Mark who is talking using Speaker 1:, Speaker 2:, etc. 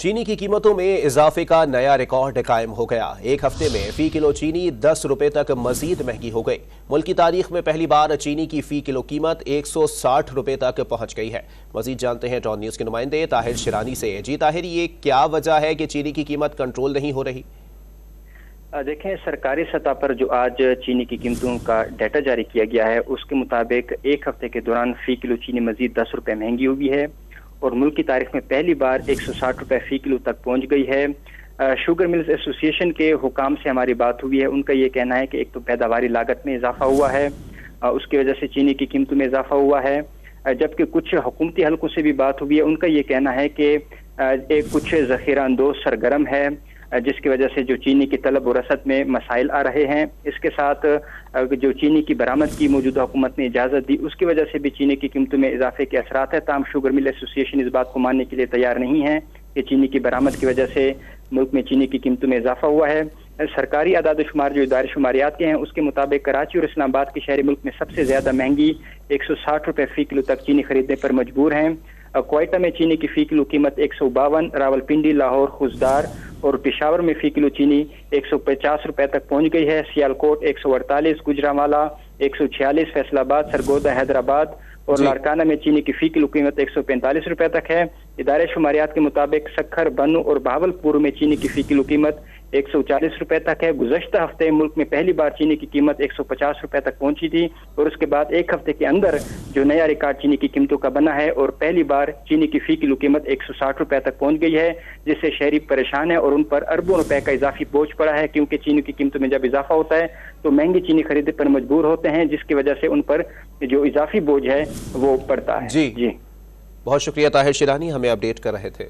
Speaker 1: चीनी की कीमतों में इजाफे का नया रिकॉर्ड कायम हो गया। एक हफ्ते में फी किलो चीनी 10 रुपए तक मजीद महंगी हो गई। मुल्क की तारीख में पहली बार चीनी की फी किलो कीमत 160 रुपए तक पहुंच गई है। मजीद जानते हैं डॉन न्यूज के नुमाइंदे ताहिर शिरानी से। जी ताहिर, ये क्या वजह है कि चीनी की कीमत कंट्रोल नहीं हो रही?
Speaker 2: देखें, सरकारी सतह पर जो आज चीनी की कीमतों का डाटा जारी किया गया है उसके मुताबिक एक हफ्ते के दौरान फी किलो चीनी मजीद 10 रुपए महंगी हुई है और मुल्क की तारीख में पहली बार 160 रुपए फी किलो तक पहुंच गई है। शुगर मिल्स एसोसिएशन के हुकाम से हमारी बात हुई है। उनका ये कहना है कि एक तो पैदावारी लागत में इजाफा हुआ है, उसकी वजह से चीनी की कीमतों में इजाफा हुआ है, जबकि कुछ हुकूमती हलकों से भी बात हुई है। उनका ये कहना है कि एक कुछ जखीरा अंदोज सरगर्म है जिसकी वजह से जो चीनी की तलब और रसद में मसाइल आ रहे हैं। इसके साथ जो चीनी की बरामद की मौजूदा हुकूमत ने इजाज़त दी उसकी वजह से भी चीनी की कीमतों में इजाफे के असरात है। ताम शुगर मिल एसोसिएशन इस बात को मानने के लिए तैयार नहीं है कि चीनी की बरामद की वजह से मुल्क में चीनी की कीमतों में इजाफा हुआ है। सरकारी आदाद शुमार जो इदारे शुमारियात के हैं उसके मुताबिक कराची और इस्लामाबाद के शहरी मुल्क में सबसे ज्यादा महंगी 160 रुपए फी किलो तक चीनी खरीदने पर मजबूर हैं। क्वेटा में चीनी की फी किलो कीमत 152, रावलपिंडी, लाहौर, खुजदार और पेशावर में फी किलो चीनी 150 रुपए तक पहुंच गई है। सियालकोट 148, गुजरांवाला 146, फैसलाबाद, सरगोदा, हैदराबाद और लारकाना में चीनी की फी किलो कीमत 145 रुपए तक है। इदारे शुमारियात के मुताबिक सक्खर, बन्नू और बहावलपुर में चीनी की फी किलो कीमत 140 रुपए तक है। गुज़श्ता हफ्ते मुल्क में पहली बार चीनी की कीमत 150 रुपए तक पहुंची थी और उसके बाद एक हफ्ते के अंदर जो नया रिकॉर्ड चीनी की कीमतों का बना है और पहली बार चीनी की फी किलो कीमत 160 रुपए तक पहुंच गई है, जिससे शहरी परेशान है और उन पर अरबों रुपए का इजाफी बोझ पड़ा है। क्योंकि चीनी की कीमतों में जब इजाफा होता है तो महंगी चीनी खरीदने पर मजबूर होते हैं, जिसकी वजह से उन पर जो इजाफी बोझ है वो पड़ता है।
Speaker 1: जी बहुत शुक्रिया ताहिर शिरानी, हमें अपडेट कर रहे थे।